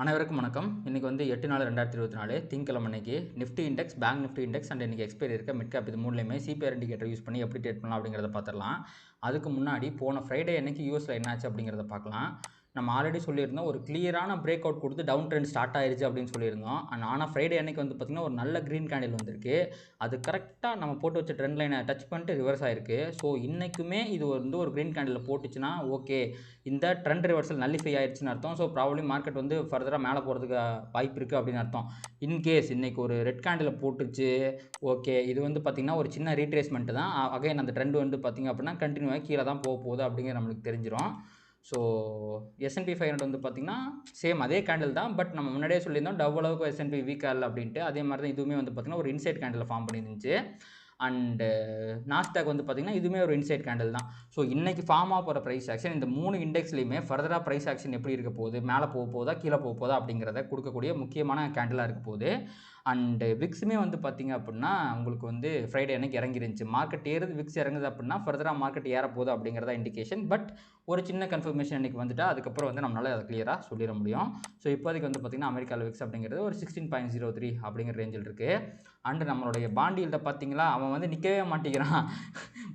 அனைவருக்கும் வணக்கம். இன்றைக்கி வந்து 8/4/2024 திங்கக்கிழமை அன்னைக்கு Nifty index, bank Nifty index and இன்றைக்கி எக்ஸ்பைரி இருக்க மிட் கேப் இது மூணுலையுமே சிபிஆர் இண்டிகேட்டர் யூஸ் பண்ணி எப்படி ட்ரேட் பண்ணலாம் அப்படிங்கிறத பார்த்துடலாம். அதுக்கு முன்னாடி போன ஃப்ரைடே அன்னைக்கு யூஎஸில் என்னாச்சு அப்படிங்கிறத பார்க்கலாம். நம்ம ஆல்ரெடி சொல்லியிருந்தோம் ஒரு கிளியரான பிரேக் அவுட் கொடுத்து டவுன் ட்ரெண்ட் ஸ்டார்ட் ஆயிருச்சு அப்படின்னு சொல்லியிருந்தோம். ஆனால் ஃப்ரைடே அன்னைக்கு வந்து பார்த்திங்கன்னா ஒரு நல்ல க்ரீன் கேண்டில் வந்திருக்கு. அது கரெக்டாக நம்ம போட்டு வச்ச ட்ரெண்ட் லைனை டச் பண்ணிட்டு ரிவர்ஸ் ஆயிருக்கு. ஸோ இன்றைக்குமே இது வந்து ஒரு க்ரீன் கேண்டில் போட்டுச்சுன்னா ஓகே, இந்த ட்ரெண்ட் ரிவர்சல் நல்லிஃபை ஆயிடுச்சுன்னு அர்த்தம். ஸோ ப்ராபப்ளி மார்க்கெட் வந்து ஃபர்தராக மேலே போகிறதுக்கு வாய்ப்பு இருக்குது அப்படின்னு அர்த்தம். இன்கேஸ் இன்றைக்கி ஒரு ரெட் கேண்டில் போட்டுச்சு, ஓகே இது வந்து பார்த்திங்கன்னா ஒரு சின்ன ரீட்ரேஸ்மெண்ட் தான். அகைன் அந்த ட்ரெண்ட் வந்து பார்த்திங்க அப்படின்னா கண்டினியூ ஆகி கீழே தான் போக போகுது அப்படிங்கிற நம்மளுக்கு தெரிஞ்சிடும். ஸோ S&P 500 வந்து பார்த்திங்கன்னா சேம் அதே கேண்டில் தான். பட் நம்ம முன்னாடியே சொல்லியிருந்தோம் டவ் அளவுக்கு S&P வீக்காக இல்லை அப்படின்ட்டு. அதே மாதிரி தான் இதுவுமே வந்து பார்த்திங்கன்னா ஒரு இன்சைட் கேண்டில் ஃபார்ம் பண்ணியிருந்துச்சு. அண்டு நாஸ்டாக் வந்து பார்த்திங்கன்னா இதுவுமே ஒரு இன்சைட் கேண்டில் தான். ஸோ இன்றைக்கி ஃபார்ம் ஆக போகிற ப்ரைஸ் ஆக்ஷன் இந்த 3 இண்டெக்ஸ்லையுமே ஃபர்தராக ப்ரைஸ் ஆக்ஷன் எப்படி இருக்க போகுது, மேலே போக போதா கீழே போக போதா அப்படிங்கிறத கொடுக்கக்கூடிய முக்கியமான கேண்டிலாக இருக்க போகுது. அண்டு விக்ஸுமே வந்து பார்த்திங்க அப்படின்னா உங்களுக்கு வந்து ஃப்ரைடே அன்னைக்கு இறங்கிருந்துச்சு. மார்க்கெட் ஏறுது, விக்ஸ் இறங்குது அப்படின்னா ஃபர்தராக மார்க்கெட் ஏற போகுது அப்படிங்கிறதா இண்டிகேஷன். பட் ஒரு சின்ன கன்ஃபர்மேஷன் இன்றைக்கி வந்துட்டா அதுக்கப்புறம் வந்து நம்மளால் அதை கிளியராக சொல்லிட முடியும். ஸோ இப்போதைக்கு வந்து பார்த்திங்கன்னா அமெரிக்காவில் விக்ஸ் அப்படிங்கிறது ஒரு 16.03 அப்படிங்கிற ரேஞ்சில் இருக்குது. அண்டு நம்மளுடைய பாண்டியில்ட பார்த்தீங்களா, அவன் வந்து நிற்கவே மாட்டேங்கிறான்,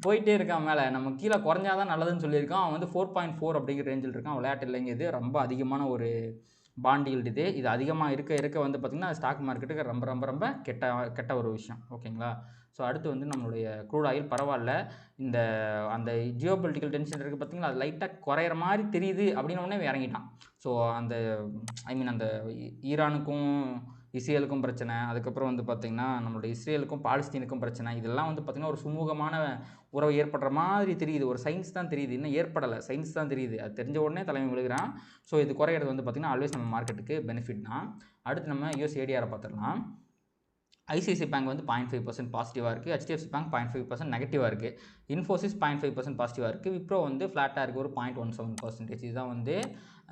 போயிட்டே இருக்கான் மேலே. நம்ம கீழே குறைஞ்சாதான் நல்லதுன்னு சொல்லியிருக்கான். அவன் வந்து 4.4 அப்படிங்கிற ரேஞ்சில் இருக்கான். விளையாட்டு இல்லைங்க, இது ரொம்ப அதிகமான ஒரு பாண்ட் ஈல்டு இது. இது அதிகமாக இருக்க வந்து பார்த்திங்கன்னா ஸ்டாக் மார்க்கெட்டுக்கு ரொம்ப ரொம்ப ரொம்ப கெட்ட ஒரு விஷயம். ஓகேங்களா. ஸோ அடுத்து வந்து நம்மளுடைய க்ரூட் ஆயில் பரவாயில்ல. இந்த அந்த ஜியோபொலிட்டிக்கல் டென்ஷன் இருக்குது பார்த்திங்களா, அது லைட்டாக குறையிற மாதிரி தெரியுது அப்படின்னு உடனே இறங்கிட்டான். ஸோ அந்த அந்த ஈரானுக்கும் இஸ்ரேலுக்கும் பிரச்சனை, அதுக்கப்புறம் வந்து பார்த்திங்கன்னா நம்மளுடைய இஸ்ரேலுக்கும் பாலஸ்தீனுக்கும் பிரச்சனை, இதெல்லாம் வந்து பார்த்திங்கன்னா ஒரு சுமூகமான உறவு ஏற்படுற மாதிரி தெரியுது. ஒரு சயின்ஸ் தான் தெரியுது, இன்னும் ஏற்படலை, சயின்ஸ் தான் தெரியுது. அது தெரிஞ்ச உடனே தலைமை விழுகிறான். ஸோ இது குறையிறது வந்து பார்த்திங்கன்னா ஆல்வேஸ் நம்ம மார்க்கெட்டுக்கு பெனிஃபிட் தான். அடுத்து நம்ம யூஎஸ் ஏடிஆரை பார்த்துடலாம். ஐசிஐசிஐ பேங்க் வந்து 0.5% பாசிட்டிவாக இருக்குது. ஹெச்டிஎஃப்சி பேங்க் 0.5% நெகட்டிவாக இருக்குது. இன்ஃபோசிஸ் 0.5% பாசிட்டிவாக இருக்குது. விப்ரோ வந்து ஃப்ளாட்டாக இருக்குது, ஒரு 0.17%. இதுதான் வந்து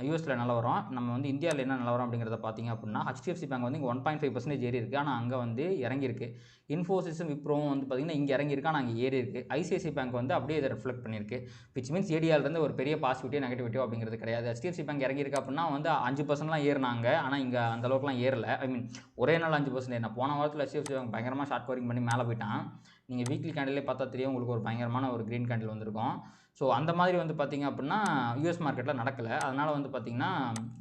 யூஎஸில் நிலவரம். நம்ம வந்து இந்தியாவில் என்ன நிலவரம் அப்படிங்கிறத பார்த்திங்க அப்படின்னா ஹெச்டிஎஃப்சி பேங்க் வந்து இங்கே 1.5% ஏறி இருக்குது, ஆனால் அங்கே வந்து இறங்கியிருக்கு. இன்ஃபோசிஸும் விப்ரோவும் வந்து பார்த்திங்கன்னா இங்கே இறங்கியிருக்கு, ஆனால் அங்கே ஏறி இருக்குது. ஐசிஐசிஐ பேங்க் வந்து அப்படியே இதை ரிஃப்ளெக்ட் பண்ணியிருக்கு. விச் மீன்ஸ் ஏடிஆர்லேருந்து ஒரு பெரிய பாசிட்டிவிட்டியோ நெகட்டிவிட்டியோ அப்படிங்கிறது கிடையாது. ஹெச்டிஎஃப்சி பேங்க் இறங்கியிருக்கு அப்படின்னா வந்து 5%லாம் ஏறினாங்க, ஆனால் இங்கே அந்தளவுக்குலாம் ஏறலை. ஒரே நாள் 5% ஏறினா. போன வாரத்தில் ஹெச்டிஎஃப்சி பேங்க் பயங்கரமாக ஷார்ட் கவரிங் பண்ணி மேலே போயிட்டான். நீங்கள் வீக்லி கேண்டிலே பார்த்தா தெரியும் உங்களுக்கு ஒரு பயங்கரமான ஒரு க்ரீன் கேண்டில் வந்திருக்கும். ஸோ அந்த மாதிரி வந்து பார்த்திங்க அப்படின்னா யூஎஸ் மார்க்கெட்டில் நடக்கலை. அதனால் வந்து பார்த்திங்கன்னா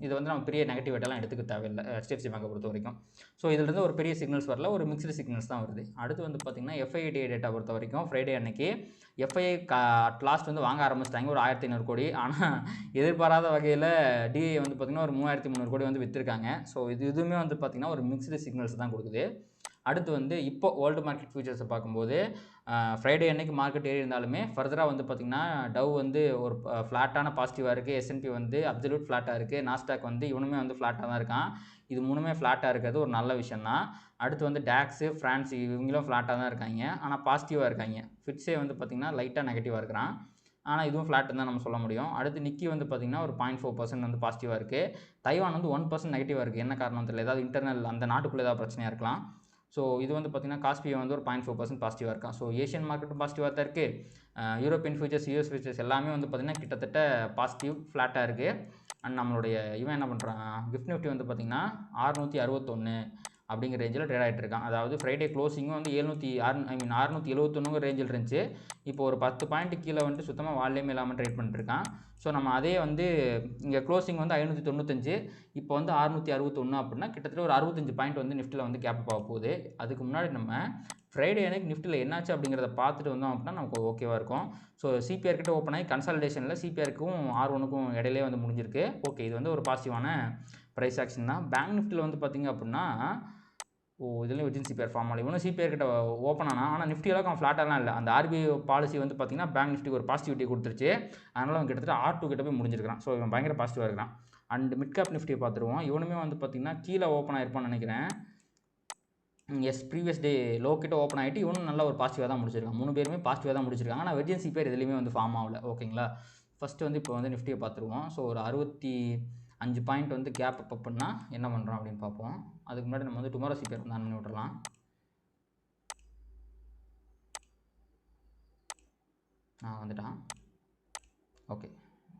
இது வந்து நம்ம பெரிய நெகட்டிவிட்டியெல்லாம் எடுத்துக்க தேவையில்லை ஹெச்டிஎஃப்சி பேங்கை பொறுத்த வரைக்கும். ஸோ இதிலிருந்து ஒரு பெரிய சிக்னல்ஸ் வரல, ஒரு மிக்ஸ்டு சிக்னல்ஸ் தான் வருது. அடுத்து வந்து பார்த்திங்கன்னா எஃப்ஐடி டேட்டா பொறுத்த வரைக்கும் ஃப்ரைடே அன்னைக்கு எஃப்ஐஐ அட் லாஸ்ட் வந்து வாங்க ஆரம்பிச்சிட்டாங்க ஒரு 1500 கோடி. ஆனால் எதிர்பாராத வகையில் டிஐ வந்து பார்த்திங்கன்னா ஒரு 3300 கோடி வந்து விற்றுருக்காங்க. ஸோ இதுவுமே வந்து பார்த்திங்கன்னா ஒரு மிக்ஸ்டு சிக்னல்ஸ் தான் கொடுக்குது. அடுத்து வந்து இப்போ வேர்ல்டு மார்க்கெட் ஃபியூச்சர்ஸை பார்க்கும்போது ஃப்ரைடே அன்னைக்கு மார்க்கெட் ஏறி இருந்தாலுமே ஃபர்தராக வந்து பார்த்திங்கன்னா டவ் வந்து ஒரு ஃப்ளாட்டான பாசிட்டிவாக இருக்குது. S&P வந்து அப்சல்யூட் ஃப்ளாட்டாக இருக்குது. நாஸ்டாக் வந்து இவனுமே வந்து ஃப்ளாட்டாக தான் இருக்கான். இது மூணுமே ஃப்ளாட்டாக இருக்கிறது ஒரு நல்ல விஷயம் தான். அடுத்து வந்து டாக்ஸு, ஃப்ரான்ஸ் இவங்களும் ஃப்ளாட்டாக தான் இருக்காங்க, ஆனால் பாசிட்டிவாக இருக்காங்க. ஃபிட்ஸே வந்து பார்த்திங்கன்னா லைட்டாக நெகட்டிவாக இருக்கிறான், ஆனால் இதுவும் ஃப்ளாட்டுன்னு தான் நம்ம சொல்ல முடியும். அடுத்து நிக்கி வந்து பார்த்திங்கன்னா ஒரு 0.4% வந்து பாசிட்டிவாக இருக்குது. தைவான் வந்து 1% நெகட்டிவாக இருக்குது. என்ன காரணம் தெரியல, ஏதாவது இன்டர்னல் அந்த நாட்டுக்குள்ளே ஏதாவது பிரச்சனையாக இருக்கலாம். ஸோ இது வந்து பார்த்திங்கன்னா காஸ்பியை வந்து ஒரு 0.4% பாசிட்டிவாக இருக்கான். ஸோ ஏஷியன் மார்க்கெட்டும் பாசிட்டிவாக தான் இருக்குது. யூரோப்பியன் ஃபியூச்சர்ஸ், யூஎஸ் ஃபியூச்சர்ஸ் எல்லாமே வந்து பார்த்திங்கன்னா கிட்டத்தட்ட பாசிட்டிவ் ஃப்ளாட்டாக இருக்குது. அண்ட் நம்மளுடைய இவன் என்ன பண்ணுறான், கிஃப்ட் நிஃப்டி வந்து பார்த்திங்கன்னா 661 அப்படிங்கிற ரேஞ்சில் ட்ரேட் ஆகிட்டு இருக்கான். அதாவது ஃப்ரைடே க்ளோசிங்கும் வந்து 671 ரேஞ்சில் இருந்துச்சு. இப்போ ஒரு 10 பாயிண்ட் கீழே வந்துட்டு சுத்தமாக வால்யூமே இல்லாமல் ட்ரேட் பண்ணிட்டுருக்கான். ஸோ நம்ம அதே வந்து இங்கே க்ளோசிங் வந்து 595, இப்போ வந்து 661 அப்படின்னா கிட்டத்தட்ட ஒரு 65 பாயிண்ட் வந்து நிஃப்டியில் வந்து கேப் ஆக போகுது. அதுக்கு முன்னாடி நம்ம ஃப்ரைடே அன்னைக்கு நிஃப்டியில் என்னாச்சு அப்படிங்கிறத பார்த்துட்டு வந்தோம் அப்படின்னா நமக்கு ஓகேவாக இருக்கும். ஸோ சிபிஆர் கிட்ட ஓப்பன் ஆகி கன்சாலிடேஷனில் சிபிஆருக்கும் R1க்கும் இடையிலே வந்து முடிஞ்சிருக்கு. ஓகே, இது வந்து ஒரு பாசிட்டிவான ப்ரைஸ் ஆக்ஷன் தான். பேங்க் நிஃப்டியில் வந்து பார்த்திங்க அப்படின்னா இதுலேயும் வித்தின் சிபிஆர் ஃபார்ம் ஆகல. இவனும் சிபிஆர் கிட்ட ஓப்பன் ஆனால் நிஃப்டி அளவுக்கு அவன் ஃப்ளாட்டாலாம் இல்லை. அந்த ஆர்பிஐ பாலிசி வந்து பார்த்திங்கன்னா பேங்க் நிஃப்டிக்கு ஒரு பாசிட்டிவிட்டி கொடுத்துருச்சு. அதனால் அவன் கிட்டத்தட்ட R2 கிட்ட போய் முடிஞ்சிருக்கான். ஸோ இவன் பயங்கர பாசிட்டிவாக இருக்கிறான். அண்ட் மிட் கேப் நிஃப்டியை பார்த்துருவோம். இவனுமே வந்து பார்த்திங்கன்னா கீழே ஓப்பன் ஆகிருப்பான்னு நினைக்கிறேன். ப்ரீவியஸ் டே லோ கிட்ட ஓப்பன் ஆகிட்டு இவனும் நல்ல ஒரு பாசிட்டிவாக தான் முடிச்சிருக்கான். 3 பேருமே பாசிட்டிவாக தான் முடிச்சிருக்காங்க. ஆனால் வெர்ஜின் சிபிஆர் எதுலேயுமே வந்து ஃபார்ம் ஆகல. ஓகேங்களா. ஃபஸ்ட்டு வந்து இப்போ வந்து நிஃப்டியை பார்த்துருவோம். ஸோ ஒரு 65 பாயிண்ட் வந்து கேப் அப் அப்படின்னா என்ன பண்ணுறோம் அப்படின்னு பார்ப்போம். அதுக்கு முன்னாடி நம்ம வந்து டுமாரோ சிபிஆர் வந்து ஆன் பண்ணி விட்றலாம். வந்துட்டான். ஓகே,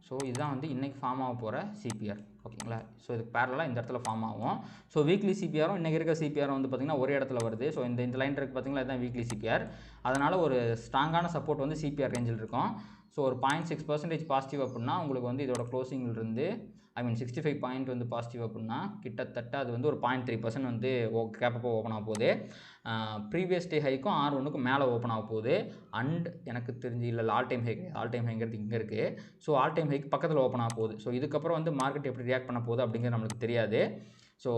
ஸோ இதுதான் வந்து இன்றைக்கி ஃபார்ம் ஆக போகிற சிபிஆர். ஓகேங்களா? ஸோ இதுக்கு பேரலாக இந்த இடத்துல ஃபார்ம் ஆகும். ஸோ வீக்லி சிபிஆரும் இன்றைக்கி இருக்க சிபிஆரும் வந்து பார்த்திங்கன்னா ஒரே இடத்துல வருது. ஸோ இந்த லைன் இருக்குது பார்த்திங்களா, இதுதான் வீக்லி சிபிஆர். அதனால் ஒரு ஸ்ட்ராங்கான சப்போர்ட் வந்து சிபிஆர் ரேஞ்சில் இருக்கும். ஸோ ஒரு 0.6% பாசிட்டிவ் அப்படின்னா உங்களுக்கு வந்து இதோட க்ளோசிங்கிலிருந்து 65 பாயிண்ட் வந்து பாசிட்டிவ் அப்படின்னா கிட்டத்தட்ட அது வந்து ஒரு 0.3% வந்து கேப்பப்போ ஓப்பன் ஆக போகுது. ப்ரீவியஸ் டே ஹைக்கும் R1க்கும் மேலே ஓப்பன் ஆக போகுது. அண்ட் எனக்கு தெரிஞ்சு இல்லை all time high, all time ஹைங்கிறது இங்கே இருக்குது. ஸோ ஆல் டைம் ஹைக்கு பக்கத்தில் ஓப்பன் ஆக போகுது. ஸோ இதுக்கப்புறம் வந்து மார்க்கெட் எப்படி ரியாக்ட் பண்ண போகுது அப்படிங்கிறது நம்மளுக்கு தெரியாது. ஸோ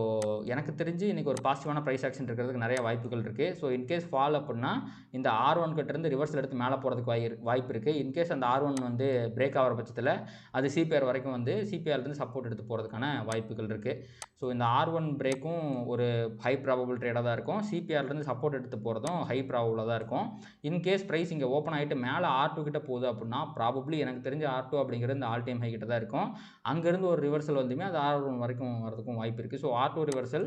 எனக்கு தெரிஞ்சு இன்றைக்கி ஒரு பாசிட்டிவான ப்ரைஸ் ஆக்ஷன் இருக்கிறதுக்கு நிறைய வாய்ப்புகள் இருக்குது. ஸோ இன்கேஸ் ஃபால் அப்படின்னா இந்த R1 கிட்டேருந்து ரிவர்ஸில் எடுத்து மேலே போகிறதுக்கு வாய்ப்பு இருக்குது. இன்கேஸ் அந்த R1 வந்து பிரேக் ஆகிற பட்சத்தில் அது சிபிஆர் வரைக்கும் வந்து சிபிஆர்லேருந்து சப்போர்ட் எடுத்து போகிறதுக்கான வாய்ப்புகள் இருக்குது. ஸோ இந்த R1 பிரேக்கும் ஒரு ஹை ப்ராபபிள் ட்ரேடாக தான் இருக்கும். சிபிஆர்லேருந்து சப்போர்ட் எடுத்து போகிறதும் ஹை ப்ராபபிளாக தான் இருக்கும். இன்கேஸ் ப்ரைஸ் இங்கே ஓப்பன் ஆகிட்டு மேலே R2 கிட்ட போகுது அப்படின்னா ப்ராபப்ளி எனக்கு தெரிஞ்ச R2 அப்படிங்கிறது இந்த ஆல் டைம் ஹை கிட்ட தான் இருக்கும். அங்கேருந்து ஒரு ரிவர்சல் வந்துமே அது R1 வரைக்கும் வரதுக்கும் வாய்ப்பு இருக்குது. So R2 reversal,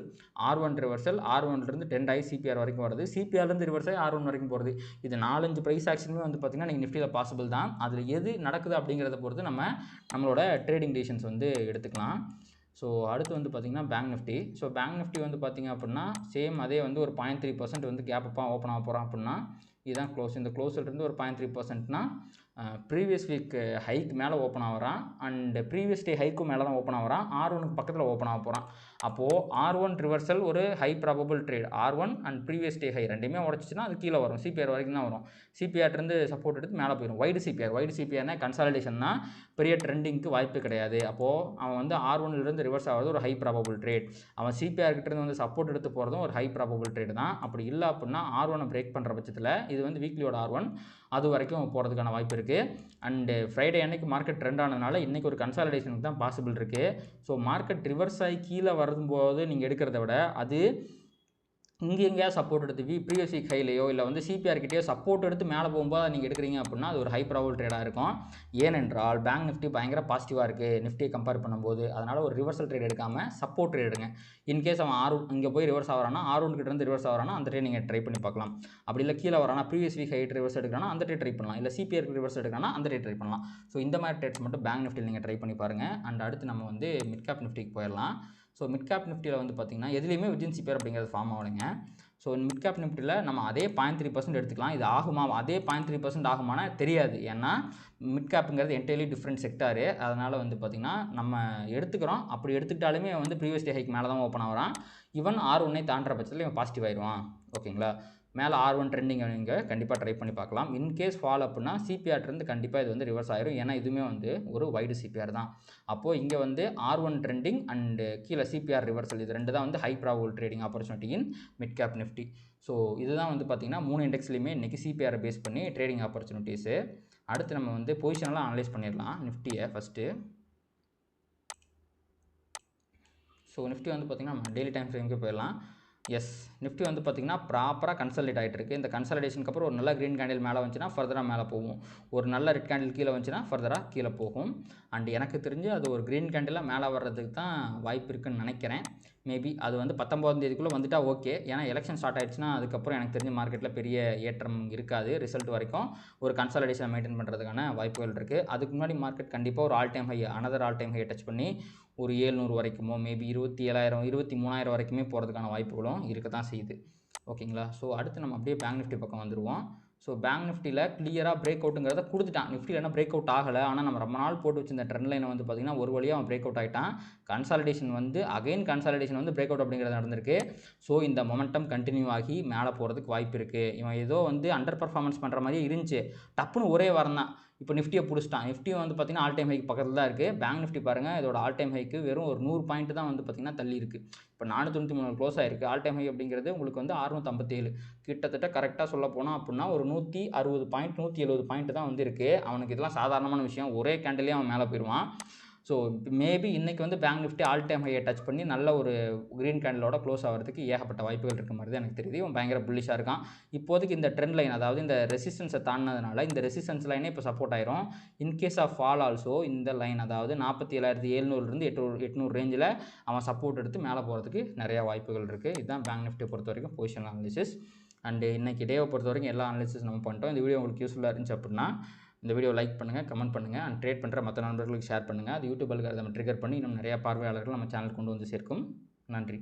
R1 reversal, R1லேருந்து டெண்ட் ஆகி சிபிஆர் வரைக்கும் வருது. சிபிஆர்லேருந்து ரிவர்ஸ் ஆகி R1 வரைக்கும் போகிறது. இது 4-5 ப்ரைஸ் ஆக்ஷனுமே வந்து பார்த்திங்கன்னா நீங்கள் நிஃப்டியில் பாசிபிள் தான். அதில் எது நடக்குது அப்படிங்கிறத பொறுத்து நம்மளோட ட்ரேடிங் டிசிஷன்ஸ் வந்து எடுத்துக்கலாம். ஸோ அடுத்து வந்து பார்த்திங்கன்னா bank Nifty. So bank Nifty வந்து பார்த்திங்க அப்படின்னா சேம் அதே வந்து ஒரு 0.3% வந்து கேப்பப்பாக ஓப்பன் ஆக போகிறோம் அப்படின்னா இதுதான் க்ளோஸ். இந்த க்ளோஸ்லேருந்து ஒரு 0.3%னா ப்ரீவியஸ் வீக் ஹைக்கு மேலே ஓப்பன் ஆகிறான். அண்டு ப்ரீவியஸ் டே ஹைக்கும் மேலே தான் ஓப்பன் ஆகிறான். R1க்கு பக்கத்தில் ஓப்பன் ஆக போகிறான். அப்போது R1 ரிவர்சல் ஒரு high probable trade. R1 and previous day high ரெண்டுமே உடச்சிச்சின்னா அது கீழே வரும். சிபிஆர் வரைக்கும் தான் வரும். சிபிஆர்லேருந்து சப்போர்ட் எடுத்து மேலே போயிடும். வைடு சிபிஆர்னா கன்சாலிடேஷன்னா பெரிய ட்ரெண்டிங்க்கு வாய்ப்பு கிடையாது. அப்போது அவன் வந்து R1லேருந்து ரிவர்ஸ் ஆகிறது ஒரு ஹை ப்ராபபிள் ட்ரேட். அவன் சிபிஆர் கிட்டேருந்து வந்து சப்போர்ட் எடுத்து போகிறதும் ஒரு ஹை ப்ராபபிள் ட்ரேட் தான். அப்படி இல்லை அப்படின்னா R1 பிரேக் பண்ணுற பட்சத்தில் இது வந்து வீக்லியோட R1 அது வரைக்கும் போகிறதுக்கான வாய்ப்பு இருக்குது. அண்டு ஃப்ரைடே அன்னைக்கு மார்க்கெட் ட்ரெண்ட் ஆனதுனால இன்றைக்கி ஒரு கன்சாலிடேஷனுக்கு தான் பாசிபிள் இருக்குது. ஸோ மார்க்கெட் ரிவர்ஸ் ஆகி கீழே வரும்போது நீங்கள் எடுக்கிறத விட அது இங்கே எங்கேயா சப்போர்ட் எடுத்து ப்ரீவியஸ் வீக் ஹைலையோ இல்லை வந்து சிபிஆர் கிட்டேயோ சப்போர்ட் எடுத்து மேலே போகும்போது நீங்கள் எடுக்கிறீங்க அப்படின்னா அது ஒரு ஹை ப்ராபபிள் ட்ரேடாக இருக்கும். ஏனென்றால் பேங்க் நிஃப்டி பயங்கர பாசிட்டிவாக இருக்குது நிஃப்டியை கம்பேர் பண்ணும்போது. அதனால் ஒரு ரிவர்சல் ட்ரேட் எடுக்காமல் சப்போர்ட் ட்ரேட் எடுங்க. இன்கேஸ் அவன் இங்கே போய் ரிவர்ஸ் ஆகிறானா R1 கிட்டேருந்து ரிவர்ஸ் ஆகிறானா அந்த ட்ரேட் நீங்கள் ட்ரை பண்ணி பார்க்கலாம். அப்படி இல்லை கீழே வரானா ப்ரீவியஸ் வீக் ஹைட் ரிவர்ஸ் எடுக்கிறானா அந்த ட்ரேட் ட்ரை பண்ணலாம். இல்லை சிபிஆர் ரிவர்ஸ் எடுக்கிறானா அந்த ட்ரேட் ட்ரை பண்ணலாம். ஸோ இந்த மாதிரி ட்ரேட்ஸ் மட்டும் பேங்க் நிஃப்டியில் நீங்கள் ட்ரை பண்ணி பாருங்கள். அண்ட் அடுத்து நம்ம வந்து மிட் கேப் நிஃப்டிக்கு போயிடலாம். ஸோ மிட் கேப் நிஃப்டியில் வந்து பார்த்திங்கன்னா எதுலேயுமே வித்தின் சிபிஆர் அப்படிங்கிறது ஃபார்ம் ஆகலைங்க. ஸோ மிட் கேப் நிஃப்டியில் நம்ம அதே 0.3% எடுத்துக்கலாம். இது ஆகுமா, அதே 0.3% ஆகுமானா தெரியாது. ஏன்னா மிட் கேப்புங்கிறது என்டையர்லி டிஃப்ரெண்ட் செக்டாரு. அதனால் வந்து பார்த்திங்கன்னா நம்ம எடுத்துக்கிறோம். அப்படி எடுத்துக்கிட்டாலுமே வந்து ப்ரீவியஸ் டே ஹைக்கு மேலே தான் ஓப்பன் ஆகிறான். ஈவன் R1 தாண்டுற பட்சத்தில் இவன் பாசிட்டிவ் ஆயிடுவான். ஓகேங்களா? மேலே R1 ட்ரெண்டிங் நீங்கள் கண்டிப்பாக ட்ரை பண்ணி பார்க்கலாம். இன்கேஸ் ஃபால் அப்படின்னா சிபிஆர்லேருந்து கண்டிப்பாக இது வந்து ரிவர்ஸ் ஆயிரும். ஏன்னா இதுவுமே வந்து ஒரு வைடு சிபிஆர் தான். அப்போது இங்கே வந்து R1 ட்ரெண்டிங் அண்டு கீழே சிபிஆர் ரிவர்சல் இது ரெண்டு தான் வந்து high probable trading opportunity in mid cap Nifty. So இதுதான் வந்து பார்த்திங்கன்னா 3 இண்டெக்ஸ்லையுமே இன்றைக்கி சிபிஆரை பேஸ் பண்ணி ட்ரேடிங் ஆப்பர்ச்சுனிட்டிஸு. அடுத்து நம்ம வந்து பொசிஷனெலாம் அனலைஸ் பண்ணிடலாம் நிஃப்டியை ஃபஸ்ட்டு. ஸோ நிஃப்டி வந்து பார்த்திங்கன்னா நம்ம டெய்லி டைம் ஃப்ரேமுக்கு போயிடலாம். எஸ், நிஃப்டி வந்து பார்த்திங்கன்னா ப்ராப்பராக கன்சல்டேட் ஆகிட்டு இருக்குது. இந்த கன்சல்டேஷனுக்கு அப்புறம் ஒரு நல்ல க்ரீன் கேண்டில் மேலே வந்துச்சுன்னா ஃபர்தராக மேலே போகும். ஒரு நல்ல ரெட் கேண்டில் கீழே வந்துச்சுன்னா ஃபர்தராக கீழே போகும். அண்ட் எனக்கு தெரிஞ்சு அது ஒரு க்ரீன் கேண்டிலாக மேலே வர்றதுக்கு தான் வாய்ப்பு இருக்குதுன்னு நினைக்கிறேன். மேபி அது வந்து 19ஆம் தேதிக்குள்ளே வந்துட்டால் ஓகே. ஏன்னா எலெக்ஷன் ஸ்டார்ட் ஆகிடுச்சுன்னா அதுக்கப்புறம் எனக்கு தெரிஞ்ச மார்க்கெட்டில் பெரிய ஏற்றம் இருக்காது. ரிசல்ட் வரைக்கும் ஒரு கன்சல்டேஷனை மெயின்டைன் பண்ணுறதுக்கான வாய்ப்புகள் இருக்குது. அதுக்கு முன்னாடி மார்க்கெட் கண்டிப்பாக ஒரு all time high, another all time high touch பண்ணி ஒரு 700 வரைக்குமோ மேபி 27,000 23,000 வரைக்குமே போகிறதுக்கான வாய்ப்புகளும் இருக்க தான் செய்யுது. ஓகேங்களா? ஸோ அடுத்து நம்ம அப்படியே பேங்க் நிஃப்டி பக்கம் வந்துடுவோம். ஸோ பேங்க் நிஃப்டியில் கிளியராக பிரேக் அவுட்டுங்கிறத கொடுத்துட்டான். நிஃப்டியில் என்ன பிரேக் அவுட் ஆகலை. ஆனால் நம்ம ரொம்ப நாள் போட்டு வச்சிருந்த ட்ரெண்ட் லைனை வந்து பார்த்திங்கன்னா ஒரு வழியாக அவன் பிரேக் அவுட் ஆகிட்டான். கன்சாலிடேஷன் வந்து கன்சாலிடேஷன் வந்து பிரேக் அவுட் அப்படிங்கிறது நடந்திருக்கு. ஸோ இந்த மொமெண்டம் கண்டினியூ ஆகி மேலே போகிறதுக்கு வாய்ப்பு இருக்குது. இவன் ஏதோ வந்து அண்டர் பர்ஃபார்மன்ஸ் பண்ணுற மாதிரியே இருந்துச்சு. டப்புன்னு ஒரே வாரம் தான் இப்போ நிஃப்டியை பிடிச்சிட்டான். நிஃப்டி வந்து பார்த்திங்கன்னா ஆல் டைம் ஹைக்கு பக்கத்தில் தான் இருக்குது. பேங்க் நிஃப்டி பாருங்கள், இதோட ஆல் டைம் ஹைக்கு வெறும் ஒரு 100 பாயிண்ட் தான் வந்து பார்த்திங்கன்னா தள்ளி இருக்குது. இப்போ 493 க்ளோஸ் ஆகிருக்கு. ஆல் டைம் ஹை அப்படிங்கிறது உங்களுக்கு வந்து 657 கிட்டத்தட்ட கரெக்டாக சொல்ல போனால் அப்படின்னா ஒரு 160 பாயிண்ட் 170 பாயிண்ட் தான் வந்து இருக்குது. அவனுக்கு இதெல்லாம் சாதாரணமான விஷயம். ஒரே கேண்டிலே அவன் மேலே போயிடுவான். ஸோ மேபி இன்றைக்கி வந்து பேங்க் நிஃப்டி ஆல் டைம் ஹையை டச் பண்ணி நல்ல ஒரு க்ரீன் கேண்டிலோட க்ளோஸ் ஆகிறதுக்கு ஏகப்பட்ட வாய்ப்புகள் இருக்க மாதிரி தான் எனக்கு தெரியுது. இவன் பயங்கர புல்லிஷாக இருக்கான். இப்போதைக்கு இந்த ட்ரெண்ட் லைன், அதாவது இந்த ரெசிஸ்டன்ஸை தாண்டினதுனால இந்த ரெசிஸ்டன்ஸ் லைனே இப்போ சப்போர்ட் ஆயிரும். இன்கேஸ் ஆஃப் ஃபால் ஆல்சோ இந்த லைன், அதாவது 47,700 800 ரேஞ்சில் அவன் சப்போர்ட் எடுத்து மேலே போகிறதுக்கு நிறையா வாய்ப்புகள் இருக்குது. இதுதான் பேங்க் நிஃப்டியை பொறுத்த வரைக்கும் பொசிஷன் அனாலிசிஸ். அண்டு இன்றைக்கி டேவை பொறுத்த வரைக்கும் எல்லா அனாலிசிஸ் நம்ம பண்ணிட்டோம். இந்த வீடியோ உங்களுக்கு யூஸ்ஃபுல்லாக இருந்துச்சு அப்படின்னா இந்த வீடியோ லைக் பண்ணுங்கள், கமெண்ட் பண்ணுங்கள் அண்ட் ட்ரேட் பண்ணுற மற்ற நண்பர்களுக்கு ஷேர் பண்ணுங்கள். அது யூடியூப் அல்காரிதம் ட்ரிகர் பண்ணி இன்னும் நிறையா பார்வையாளர்கள் நம்ம சேனல் கொண்டு வந்து சேர்க்கும். நன்றி.